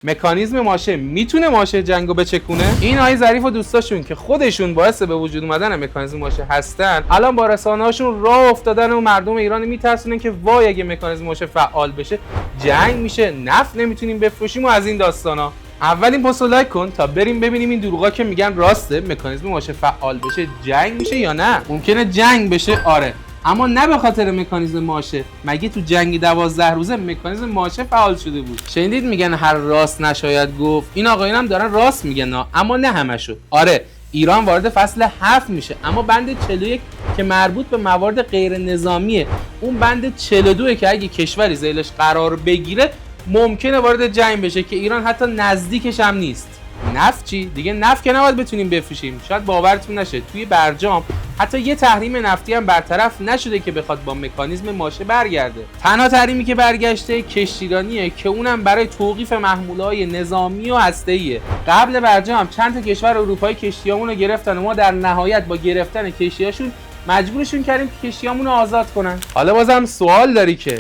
مکانیزم ماشه میتونه ماشه جنگو بچکونه؟ این آقای ظریف و دوستاشون که خودشون باعث به وجود اومدن مکانیزم ماشه هستن، الان با رسانه‌هاشون راه افتادن و مردم ایران میترسونن که وای اگه مکانیزم ماشه فعال بشه جنگ میشه، نفت نمیتونیم بفروشیم و از این داستانا. اول این پستو لایک کن تا بریم ببینیم این دروغا که میگن راسته، مکانیزم ماشه فعال بشه جنگ میشه یا نه. ممکنه جنگ بشه، آره، اما نه به خاطر مکانیزم ماشه. مگه تو جنگ 12 روزه مکانیزم ماشه فعال شده بود؟ شنیدید میگن هر راست نشاید گفت؟ این آقایونم دارن راست میگن، اما نه همشو. آره، ایران وارد فصل 7 میشه، اما بند 41 که مربوط به موارد غیر نظامیه، اون بند 42 که اگه کشوری زیرش قرار بگیره ممکنه وارد جنگ بشه که ایران حتی نزدیکش هم نیست. نفت چی؟ دیگه نفت که نباید بتونیم بفروشیم. شاید باورتون نشه توی برجام حتی یه تحریم نفتی هم برطرف نشده که بخواد با مکانیزم ماشه برگرده. تنها تحریمی که برگشته کشتیرانیه که اونم برای توقیف محموله‌های نظامی و هسته‌ایه. قبل برجام چند تا کشور اروپایی کشتیامون رو گرفتن و ما در نهایت با گرفتن کشتیاشون مجبورشون کردیم که کشتیامون رو آزاد کنن. حالا بازم سوال داری که